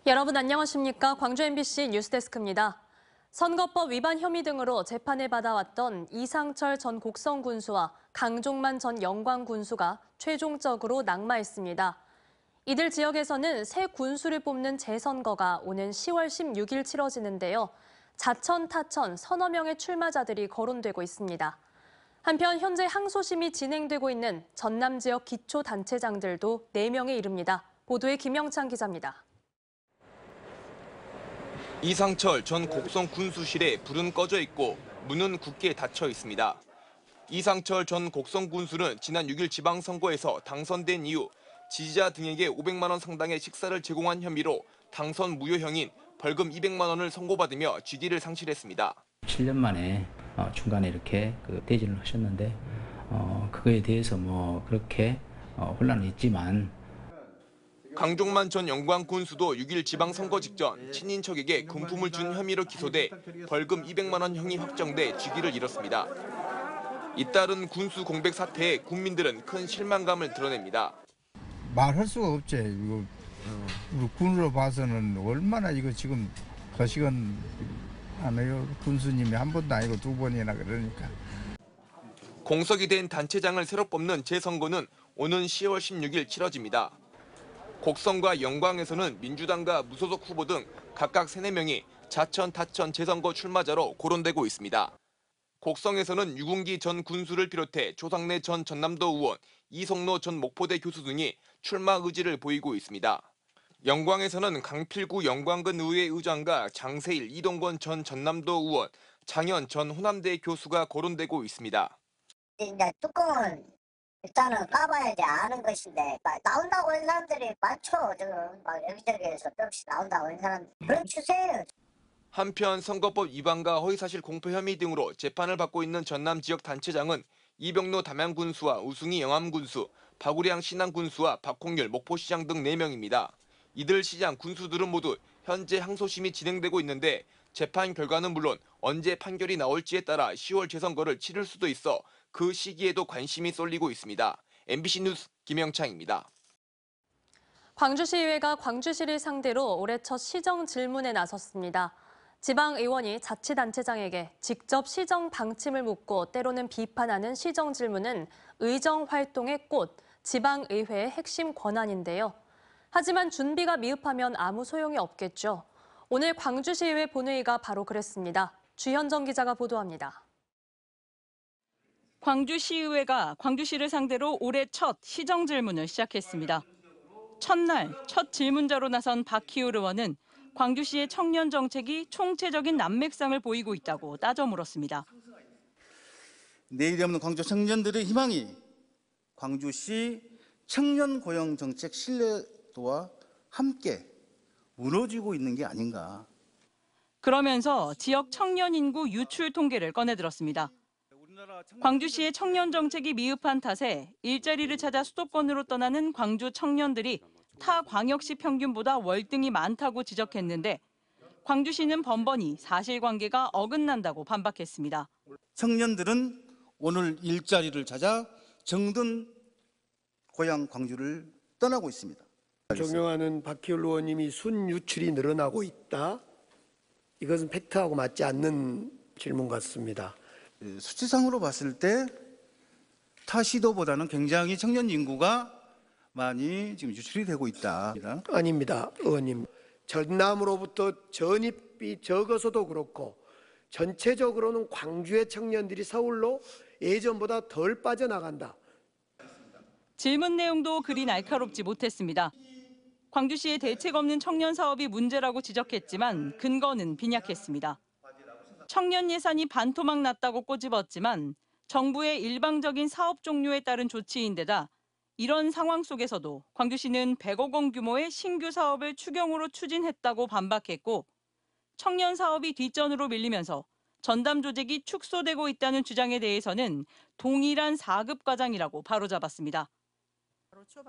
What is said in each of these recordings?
여러분 안녕하십니까? 광주 MBC 뉴스데스크입니다. 선거법 위반 혐의 등으로 재판을 받아왔던 이상철 전 곡성 군수와 강종만 전 영광 군수가 최종적으로 낙마했습니다. 이들 지역에서는 새 군수를 뽑는 재선거가 오는 10월 16일 치러지는데요. 자천, 타천, 서너 명의 출마자들이 거론되고 있습니다. 한편 현재 항소심이 진행되고 있는 전남 지역 기초단체장들도 4명에 이릅니다. 보도에 김영찬 기자입니다. 이상철 전 곡성 군수실에 불은 꺼져 있고 문은 굳게 닫혀 있습니다. 이상철 전 곡성 군수는 지난 6일 지방선거에서 당선된 이후 지지자 등에게 500만 원 상당의 식사를 제공한 혐의로 당선 무효형인 벌금 200만 원을 선고받으며 직위를 상실했습니다. 7년 만에 중간에 이렇게 퇴진을 하셨는데 그거에 대해서 그렇게 혼란은 있지만 강종만 전 영광 군수도 6일 지방선거 직전 친인척에게 금품을 준 혐의로 기소돼 벌금 200만 원 형이 확정돼 직위를 잃었습니다. 잇따른 군수 공백 사태에 국민들은 큰 실망감을 드러냅니다. 말할 수가 없지. 이거 우리 군으로 봐서는 얼마나 이거 지금 거시건 안 해요. 군수님이 한 번도 아니고 2번이나 그러니까. 공석이 된 단체장을 새로 뽑는 재선거는 오는 10월 16일 치러집니다. 곡성과 영광에서는 민주당과 무소속 후보 등 각각 3, 4명이 자천, 타천 재선거 출마자로 거론되고 있습니다. 곡성에서는 유군기 전 군수를 비롯해 조상래 전 전남도 의원, 이성노 전 목포대 교수 등이 출마 의지를 보이고 있습니다. 영광에서는 강필구 영광군 의회 의장과 장세일, 이동건 전 전남도 의원, 장현 전 호남대 교수가 거론되고 있습니다. 이제 뚜껑은 일단은 까봐야지 아는 것인데 나온다고 하는 사람들이 많죠. 지금 여기저기에서 조금씩 나온다고 하는 사람 그런 추세예요. 한편 선거법 위반과 허위사실 공표 혐의 등으로 재판을 받고 있는 전남 지역 단체장은 이병로 담양군수와 우승희 영암군수, 박우량 신안군수와 박홍률 목포시장 등 4명입니다. 이들 시장 군수들은 모두 현재 항소심이 진행되고 있는데 재판 결과는 물론 언제 판결이 나올지에 따라 10월 재선거를 치를 수도 있어 그 시기에도 관심이 쏠리고 있습니다. MBC 뉴스 김영창입니다. 광주시의회가 광주시를 상대로 올해 첫 시정 질문에 나섰습니다. 지방의원이 자치단체장에게 직접 시정 방침을 묻고 때로는 비판하는 시정 질문은 의정활동의 꽃, 지방의회의 핵심 권한인데요. 하지만 준비가 미흡하면 아무 소용이 없겠죠. 오늘 광주시의회 본회의가 바로 그랬습니다. 주현정 기자가 보도합니다. 광주시의회가 광주시를 상대로 올해 첫 시정 질문을 시작했습니다. 첫날 첫 질문자로 나선 박희울 의원은 광주시의 청년 정책이 총체적인 난맥상을 보이고 있다고 따져 물었습니다. 내일이 없는 광주 청년들의 희망이 광주시 청년 고용 정책 신뢰도와 함께 무너지고 있는 게 아닌가. 그러면서 지역 청년 인구 유출 통계를 꺼내들었습니다. 광주시의 청년 정책이 미흡한 탓에 일자리를 찾아 수도권으로 떠나는 광주 청년들이 타 광역시 평균보다 월등히 많다고 지적했는데 광주시는 번번이 사실관계가 어긋난다고 반박했습니다. 청년들은 오늘 일자리를 찾아 정든 고향 광주를 떠나고 있습니다. 존경하는 박희울 의원님이 순유출이 늘어나고 있다. 이것은 팩트하고 맞지 않는 질문 같습니다. 수치상으로 봤을 때 타 시도보다는 굉장히 청년 인구가 많이 지금 유출이 되고 있다. 아닙니다, 의원님. 전남으로부터 전입이 적어서도 그렇고 전체적으로는 광주의 청년들이 서울로 예전보다 덜 빠져나간다. 질문 내용도 그리 날카롭지 못했습니다. 광주시의 대책 없는 청년 사업이 문제라고 지적했지만 근거는 빈약했습니다. 청년 예산이 반토막 났다고 꼬집었지만 정부의 일방적인 사업 종료에 따른 조치인데다 이런 상황 속에서도 광주시는 100억 원 규모의 신규 사업을 추경으로 추진했다고 반박했고 청년 사업이 뒷전으로 밀리면서 전담 조직이 축소되고 있다는 주장에 대해서는 동일한 4급 과장이라고 바로잡았습니다.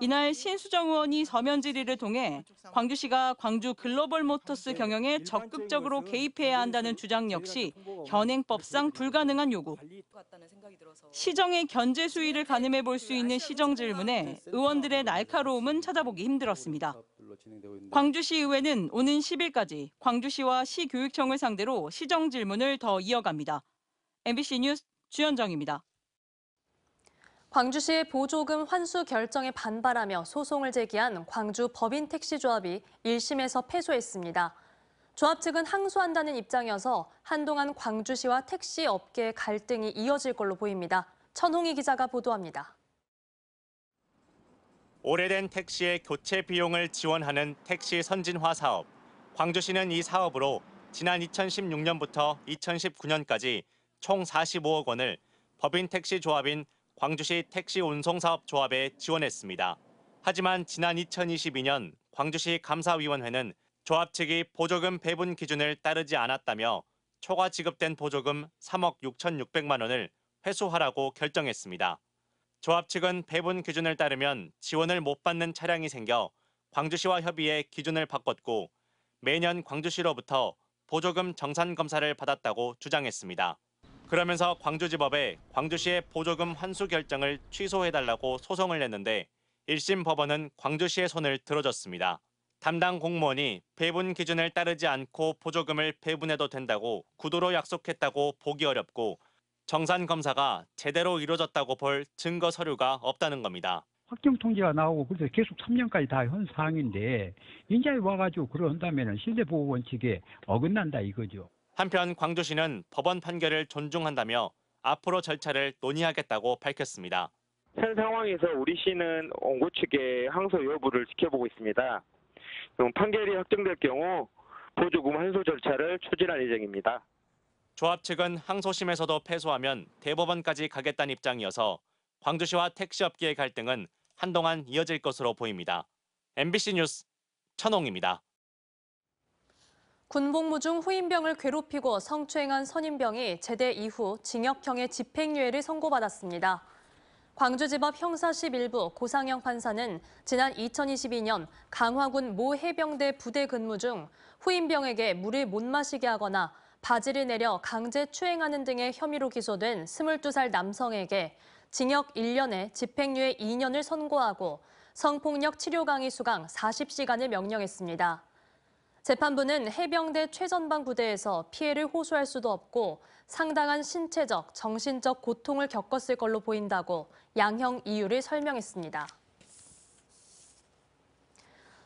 이날 신수정 의원이 서면 질의를 통해 광주시가 광주 글로벌 모터스 경영에 적극적으로 개입해야 한다는 주장 역시 현행법상 불가능한 요구. 시정의 견제 수위를 가늠해 볼 수 있는 시정 질문에 의원들의 날카로움은 찾아보기 힘들었습니다. 광주시의회는 오는 10일까지 광주시와 시교육청을 상대로 시정 질문을 더 이어갑니다. MBC 뉴스 주현정입니다. 광주시의 보조금 환수 결정에 반발하며 소송을 제기한 광주 법인택시조합이 1심에서 패소했습니다. 조합 측은 항소한다는 입장이어서 한동안 광주시와 택시 업계의 갈등이 이어질 걸로 보입니다. 천홍희 기자가 보도합니다. 오래된 택시의 교체 비용을 지원하는 택시 선진화 사업. 광주시는 이 사업으로 지난 2016년부터 2019년까지 총 45억 원을 법인택시조합인 광주시 택시운송사업조합에 지원했습니다. 하지만 지난 2022년 광주시 감사위원회는 조합 측이 보조금 배분 기준을 따르지 않았다며 초과 지급된 보조금 3억 6,600만 원을 회수하라고 결정했습니다. 조합 측은 배분 기준을 따르면 지원을 못 받는 차량이 생겨 광주시와 협의해 기준을 바꿨고 매년 광주시로부터 보조금 정산 검사를 받았다고 주장했습니다. 그러면서 광주지법에 광주시의 보조금 환수 결정을 취소해달라고 소송을 냈는데 1심 법원은 광주시의 손을 들어줬습니다. 담당 공무원이 배분 기준을 따르지 않고 보조금을 배분해도 된다고 구도로 약속했다고 보기 어렵고 정산 검사가 제대로 이루어졌다고 볼 증거 서류가 없다는 겁니다. 확정 통지가 나오고 그래서 계속 3년까지 다 현 사항인데 이제 와가지고 그런다면 실내보호 원칙에 어긋난다 이거죠. 한편 광주시는 법원 판결을 존중한다며 앞으로 절차를 논의하겠다고 밝혔습니다. 현 상황에서 우리 시는 원고 측의 항소 여부를 지켜보고 있습니다. 판결이 확정될 경우 보조금 환수 절차를 추진할 예정입니다. 조합 측은 항소심에서도 패소하면 대법원까지 가겠다는 입장이어서 광주시와 택시업계의 갈등은 한동안 이어질 것으로 보입니다. MBC 뉴스 천홍입니다. 군복무 중 후임병을 괴롭히고 성추행한 선임병이 제대 이후 징역형의 집행유예를 선고받았습니다. 광주지법 형사실 1부 고상영 판사는 지난 2022년 강화군 모 해병대 부대 근무 중 후임병에게 물을 못 마시게 하거나 바지를 내려 강제 추행하는 등의 혐의로 기소된 22살 남성에게 징역 1년에 집행유예 2년을 선고하고 성폭력 치료 강의 수강 40시간을 명령했습니다. 재판부는 해병대 최전방 부대에서 피해를 호소할 수도 없고 상당한 신체적, 정신적 고통을 겪었을 걸로 보인다고 양형 이유를 설명했습니다.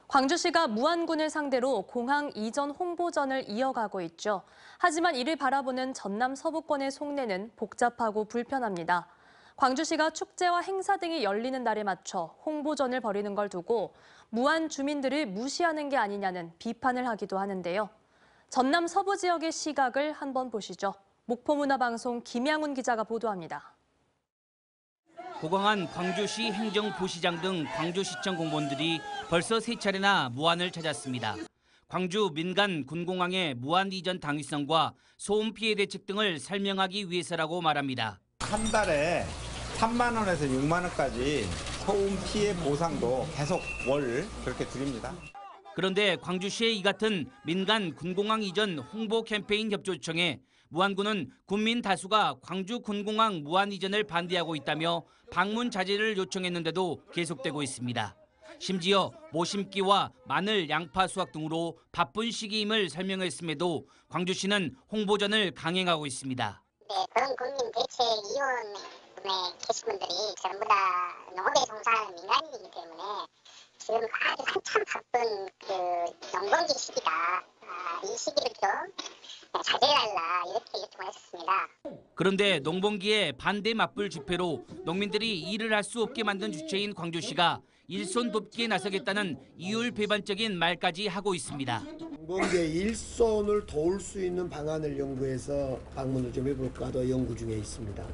광주시가 무안군을 상대로 공항 이전 홍보전을 이어가고 있죠. 하지만 이를 바라보는 전남 서부권의 속내는 복잡하고 불편합니다. 광주시가 축제와 행사 등이 열리는 날에 맞춰 홍보전을 벌이는 걸 두고 무안 주민들을 무시하는 게 아니냐는 비판을 하기도 하는데요. 전남 서부 지역의 시각을 한번 보시죠. 목포문화방송 김양훈 기자가 보도합니다. 호강한 광주시 행정부시장 등 광주시청 공무원들이 벌써 3차례나 무안을 찾았습니다. 광주 민간 군공항의 무안 이전 당위성과 소음 피해 대책 등을 설명하기 위해서라고 말합니다. 한 달에 3만 원에서 6만 원까지 소음 피해 보상도 계속 월 그렇게 드립니다. 그런데 광주시의 이 같은 민간 군공항 이전 홍보 캠페인 협조 요청에 무안군은 군민 다수가 광주 군공항 무안 이전을 반대하고 있다며 방문 자제를 요청했는데도 계속되고 있습니다. 심지어 모심기와 마늘, 양파 수확 등으로 바쁜 시기임을 설명했음에도 광주시는 홍보전을 강행하고 있습니다. 네, 그런 국민대책위원회 계신 분들이 전부 다 농업에 종사하는 민간인이기 때문에 지금 아주 한참 바쁜 농번기 시기다. 이 시기를 좀 자제해달라 이렇게 요청을 했습니다. 그런데 농번기에 반대 맞불 집회로 농민들이 일을 할 수 없게 만든 주체인 광주시가 일손 돕기에 나서겠다는 이율배반적인 말까지 하고 있습니다. 농번기에 일손을 도울 수 있는 방안을 연구해서 방문을 좀 해볼까도 연구 중에 있습니다.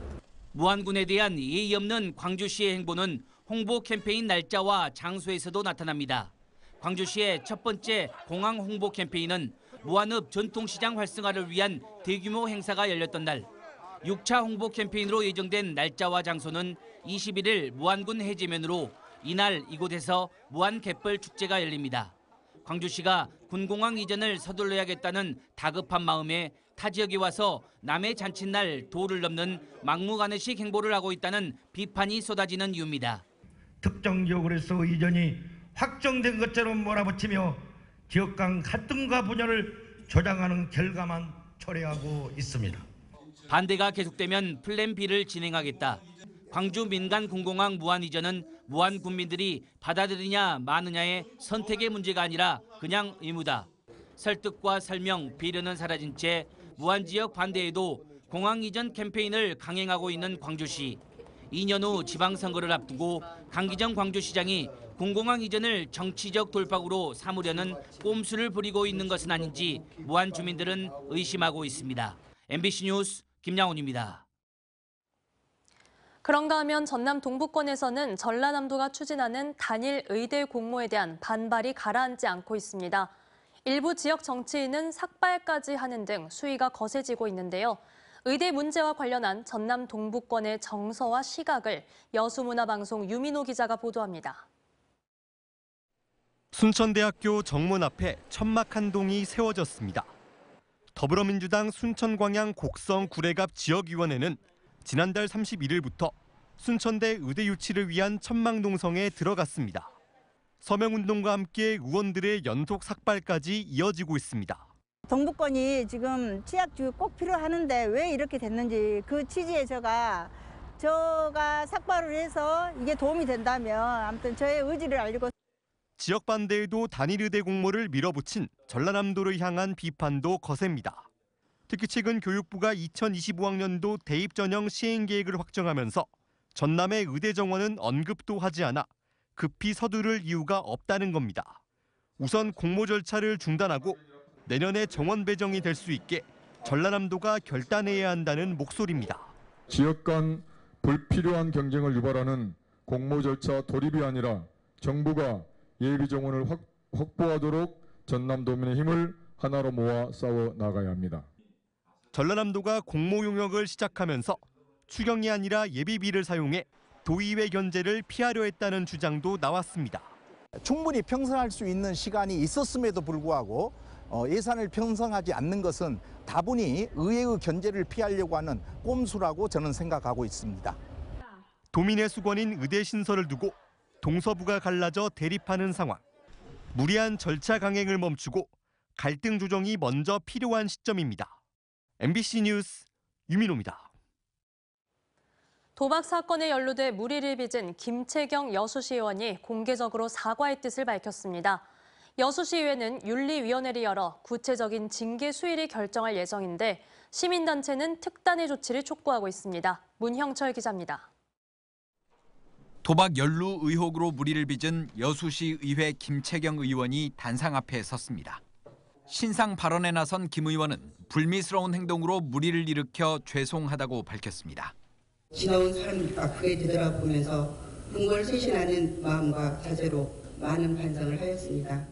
무안군에 대한 예의 없는 광주시의 행보는 홍보 캠페인 날짜와 장소에서도 나타납니다. 광주시의 첫 번째 공항 홍보 캠페인은 무안읍 전통시장 활성화를 위한 대규모 행사가 열렸던 날. 6차 홍보 캠페인으로 예정된 날짜와 장소는 21일 무안군 해제면으로 이날 이곳에서 무안 갯벌 축제가 열립니다. 광주시가 군공항 이전을 서둘러야겠다는 다급한 마음에 타 지역에 와서 남의 잔칫날 도를 넘는 막무가내식 행보를 하고 있다는 비판이 쏟아지는 이유입니다. 특정 지역으로서 이전이 확정된 것처럼 몰아붙이며 지역 간 갈등과 분열을 조장하는 결과만 초래하고 있습니다. 반대가 계속되면 플랜 B를 진행하겠다. 광주 민간 공공항 무한 이전은 무한 국민들이 받아들이냐 마느냐의 선택의 문제가 아니라 그냥 의무다. 설득과 설명, 배려는 사라진 채 무한 지역 반대에도 공항 이전 캠페인을 강행하고 있는 광주시. 2년 후 지방선거를 앞두고 강기정 광주시장이 공공항 이전을 정치적 돌파구로 삼으려는 꼼수를 부리고 있는 것은 아닌지 무안 주민들은 의심하고 있습니다. MBC 뉴스 김양훈입니다. 그런가 하면 전남 동부권에서는 전라남도가 추진하는 단일 의대 공모에 대한 반발이 가라앉지 않고 있습니다. 일부 지역 정치인은 삭발까지 하는 등 수위가 거세지고 있는데요. 의대 문제와 관련한 전남 동부권의 정서와 시각을 여수문화방송 유민호 기자가 보도합니다. 순천대학교 정문 앞에 천막 한 동이 세워졌습니다. 더불어민주당 순천광양 곡성 구례갑 지역위원회는 지난달 31일부터 순천대 의대 유치를 위한 천막 농성에 들어갔습니다. 서명운동과 함께 의원들의 연속 삭발까지 이어지고 있습니다. 동부권이 지금 치약주 꼭 필요하는데 왜 이렇게 됐는지 그 취지에 제가 삭발을 해서 이게 도움이 된다면 아무튼 저의 의지를 알리고 지역 반대에도 단일 의대 공모를 밀어붙인 전라남도를 향한 비판도 거셉니다. 특히 최근 교육부가 2025학년도 대입 전형 시행 계획을 확정하면서 전남의 의대 정원은 언급도 하지 않아 급히 서두를 이유가 없다는 겁니다. 우선 공모 절차를 중단하고 내년에 정원 배정이 될 수 있게 전라남도가 결단해야 한다는 목소리입니다. 지역 간 불필요한 경쟁을 유발하는 공모 절차 돌입이 아니라 정부가 예비 정원을 확보하도록 전남도민의 힘을 하나로 모아 싸워 나가야 합니다. 전라남도가 공모 용역을 시작하면서 추경이 아니라 예비비를 사용해 도의회 견제를 피하려 했다는 주장도 나왔습니다. 충분히 편성할 수 있는 시간이 있었음에도 불구하고 예산을 편성하지 않는 것은 다분히 의회의 견제를 피하려고 하는 꼼수라고 저는 생각하고 있습니다. 도민의 수건인 의대 신설을 두고 동서부가 갈라져 대립하는 상황. 무리한 절차 강행을 멈추고 갈등 조정이 먼저 필요한 시점입니다. MBC 뉴스 유민호입니다. 도박 사건에 연루돼 물의를 빚은 김채경 여수시 의원이 공개적으로 사과의 뜻을 밝혔습니다. 여수시의회는 윤리위원회를 열어 구체적인 징계 수위를 결정할 예정인데 시민단체는 특단의 조치를 촉구하고 있습니다. 문형철 기자입니다. 도박 연루 의혹으로 물의를 빚은 여수시 의회 김채경 의원이 단상 앞에 섰습니다. 신상 발언에 나선 김 의원은 불미스러운 행동으로 물의를 일으켜 죄송하다고 밝혔습니다. 지나온 사람들과 그에 되돌아보면서 궁궐 쇄신하는 마음과 자세로 많은 반성을 하였습니다.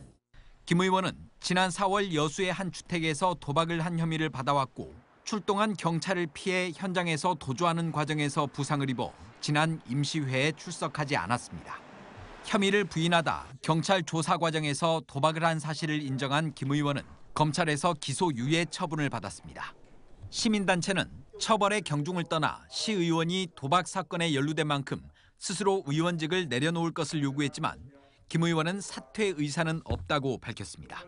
김 의원은 지난 4월 여수의 한 주택에서 도박을 한 혐의를 받아왔고 출동한 경찰을 피해 현장에서 도주하는 과정에서 부상을 입어 지난 임시회에 출석하지 않았습니다. 혐의를 부인하다 경찰 조사 과정에서 도박을 한 사실을 인정한 김 의원은 검찰에서 기소 유예 처분을 받았습니다. 시민단체는 처벌의 경중을 떠나 시 의원이 도박 사건에 연루된 만큼 스스로 의원직을 내려놓을 것을 요구했지만 김 의원은 사퇴 의사는 없다고 밝혔습니다.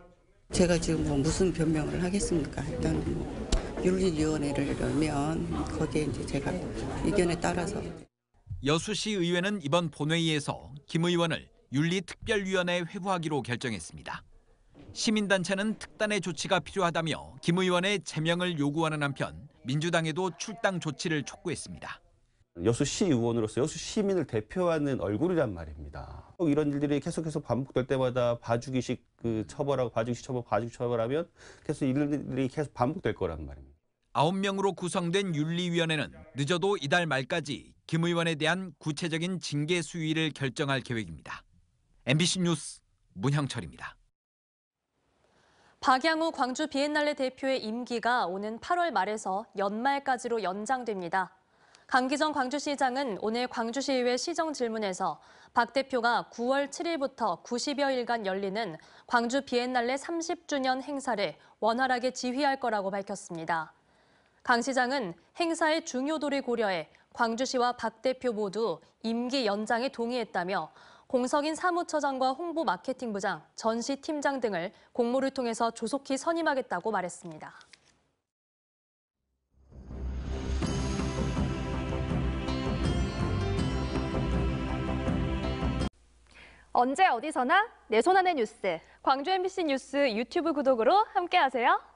제가 지금 무슨 변명을 하겠습니까? 일단 윤리위원회를 열면 거기에 이제 제가 의견에 따라서. 여수시 의회는 이번 본회의에서 김 의원을 윤리특별위원회에 회부하기로 결정했습니다. 시민단체는 특단의 조치가 필요하다며 김 의원의 제명을 요구하는 한편 민주당에도 출당 조치를 촉구했습니다. 여수시 의원으로서 여수 시민을 대표하는 얼굴이란 말입니다. 이런 일들이 계속해서 반복될 때마다 봐주기식 처벌하고 봐주기식 처벌하면 계속 이런 일들이 계속 반복될 거란 말입니다. 9명으로 구성된 윤리위원회는 늦어도 이달 말까지 김 의원에 대한 구체적인 징계 수위를 결정할 계획입니다. MBC 뉴스 문형철입니다. 박양우 광주 비엔날레 대표의 임기가 오는 8월 말에서 연말까지로 연장됩니다. 강기정 광주시장은 오늘 광주시의회 시정질문에서 박 대표가 9월 7일부터 90여일간 열리는 광주 비엔날레 30주년 행사를 원활하게 지휘할 거라고 밝혔습니다. 강 시장은 행사의 중요도를 고려해 광주시와 박 대표 모두 임기 연장에 동의했다며 공석인 사무처장과 홍보 마케팅부장, 전시팀장 등을 공모를 통해서 조속히 선임하겠다고 말했습니다. 언제 어디서나 내 손 안의 뉴스. 광주 MBC 뉴스 유튜브 구독으로 함께하세요.